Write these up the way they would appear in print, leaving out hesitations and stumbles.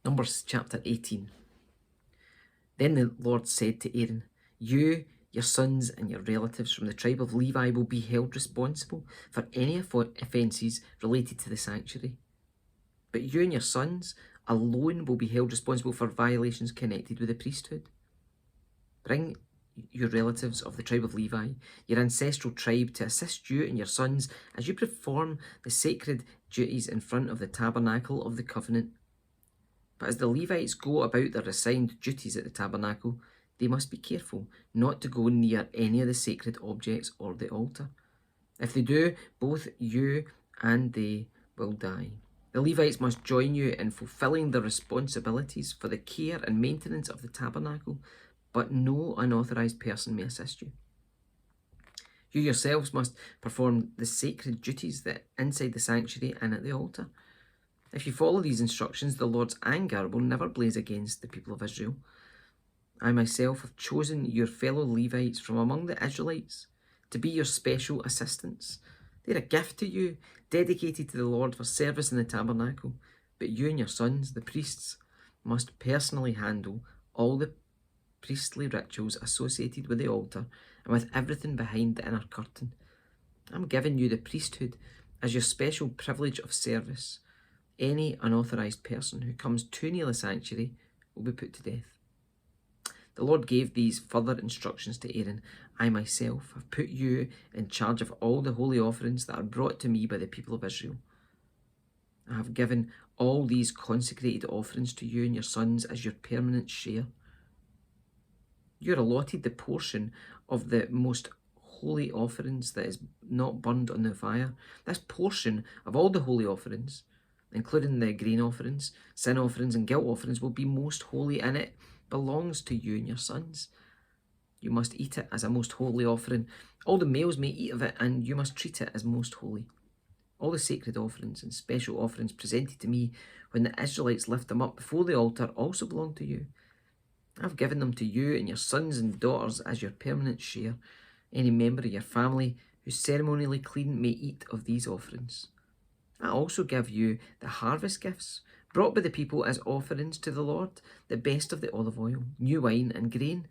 Numbers chapter 18. Then the Lord said to Aaron, "You, your sons and your relatives from the tribe of Levi will be held responsible for any offences related to the sanctuary. But you and your sons alone will be held responsible for violations connected with the priesthood. Bring your relatives of the tribe of Levi, your ancestral tribe, to assist you and your sons as you perform the sacred duties in front of the tabernacle of the covenant. But as the Levites go about their assigned duties at the tabernacle, they must be careful not to go near any of the sacred objects or the altar. If they do, both you and they will die. The Levites must join you in fulfilling their responsibilities for the care and maintenance of the tabernacle, but no unauthorized person may assist you. You yourselves must perform the sacred duties that inside the sanctuary and at the altar. If you follow these instructions, the Lord's anger will never blaze against the people of Israel. I myself have chosen your fellow Levites from among the Israelites to be your special assistants. They're a gift to you, dedicated to the Lord for service in the tabernacle. But you and your sons, the priests, must personally handle all the priestly rituals associated with the altar and with everything behind the inner curtain. I'm giving you the priesthood as your special privilege of service. Any unauthorized person who comes too near the sanctuary will be put to death." The Lord gave these further instructions to Aaron. "I myself have put you in charge of all the holy offerings that are brought to me by the people of Israel. I have given all these consecrated offerings to you and your sons as your permanent share. You're allotted the portion of the most holy offerings that is not burned on the fire. This portion of all the holy offerings, including the grain offerings, sin offerings, and guilt offerings, will be most holy, and it belongs to you and your sons. You must eat it as a most holy offering. All the males may eat of it, and you must treat it as most holy. All the sacred offerings and special offerings presented to me when the Israelites lift them up before the altar also belong to you. I've given them to you and your sons and daughters as your permanent share. Any member of your family who's ceremonially clean may eat of these offerings. I also give you the harvest gifts brought by the people as offerings to the Lord, the best of the olive oil, new wine and grain.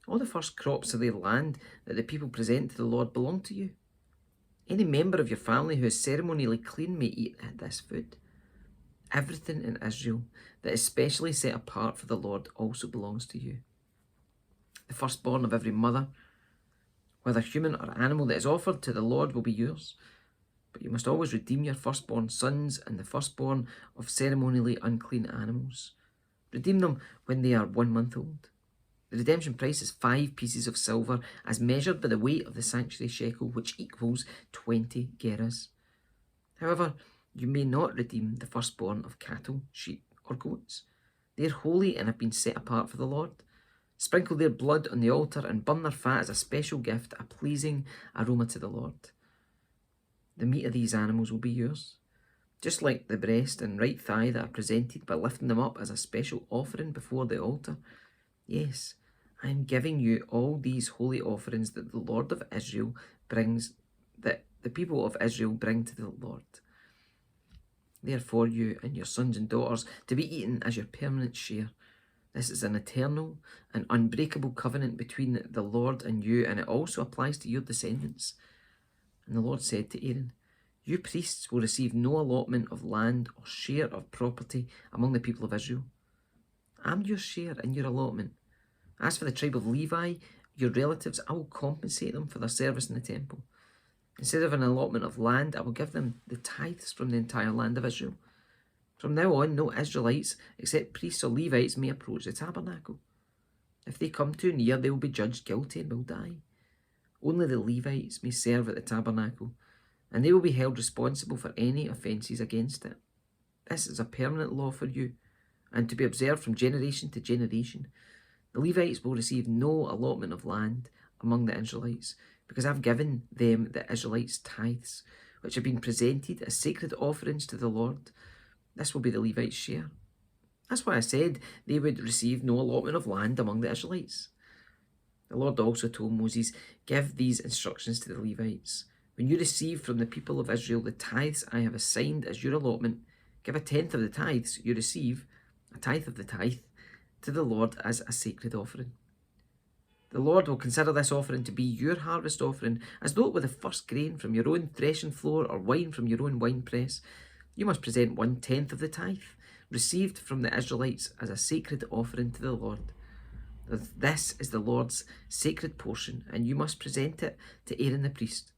All the first crops of their land that the people present to the Lord belong to you. Any member of your family who is ceremonially clean may eat this food. Everything in Israel that is specially set apart for the Lord also belongs to you. The firstborn of every mother, whether human or animal, that is offered to the Lord will be yours. But you must always redeem your firstborn sons and the firstborn of ceremonially unclean animals. Redeem them when they are 1 month old. The redemption price is 5 pieces of silver, as measured by the weight of the sanctuary shekel, which equals 20 gerahs. However, you may not redeem the firstborn of cattle, sheep, or goats. They are holy and have been set apart for the Lord. Sprinkle their blood on the altar and burn their fat as a special gift, a pleasing aroma to the Lord. The meat of these animals will be yours, just like the breast and right thigh that are presented by lifting them up as a special offering before the altar. Yes, I am giving you all these holy offerings that the Lord of Israel brings, that the people of Israel bring to the Lord. They are for you and your sons and daughters to be eaten as your permanent share. This is an eternal and unbreakable covenant between the Lord and you, and it also applies to your descendants." And the Lord said to Aaron, "You priests will receive no allotment of land or share of property among the people of Israel. I'm your share and your allotment. As for the tribe of Levi, your relatives, I will compensate them for their service in the temple. Instead of an allotment of land, I will give them the tithes from the entire land of Israel. From now on, no Israelites, except priests or Levites, may approach the tabernacle. If they come too near, they will be judged guilty and will die. Only the Levites may serve at the tabernacle, and they will be held responsible for any offences against it. This is a permanent law for you, and to be observed from generation to generation. The Levites will receive no allotment of land among the Israelites, because I've given them the Israelites' tithes, which have been presented as sacred offerings to the Lord. This will be the Levites' share. That's why I said they would receive no allotment of land among the Israelites." The Lord also told Moses, "Give these instructions to the Levites. When you receive from the people of Israel the tithes I have assigned as your allotment, give 1/10 of the tithes you receive a tithe of the tithe, to the Lord as a sacred offering. The Lord will consider this offering to be your harvest offering, as though it were the first grain from your own threshing floor or wine from your own winepress. You must present 1/10 of the tithe, received from the Israelites as a sacred offering to the Lord. This is the Lord's sacred portion, and you must present it to Aaron the priest.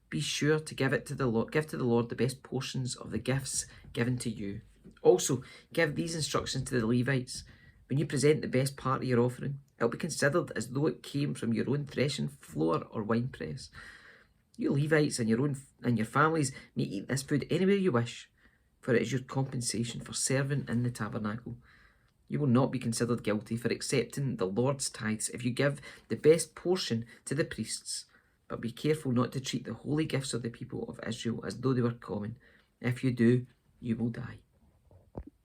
Be sure to give to the Lord the best portions of the gifts given to you. Also, give these instructions to the Levites. When you present the best part of your offering, it will be considered as though it came from your own threshing floor or winepress. You Levites and your families may eat this food anywhere you wish, for it is your compensation for serving in the tabernacle. You will not be considered guilty for accepting the Lord's tithes if you give the best portion to the priests. But be careful not to treat the holy gifts of the people of Israel as though they were common. If you do, you will die.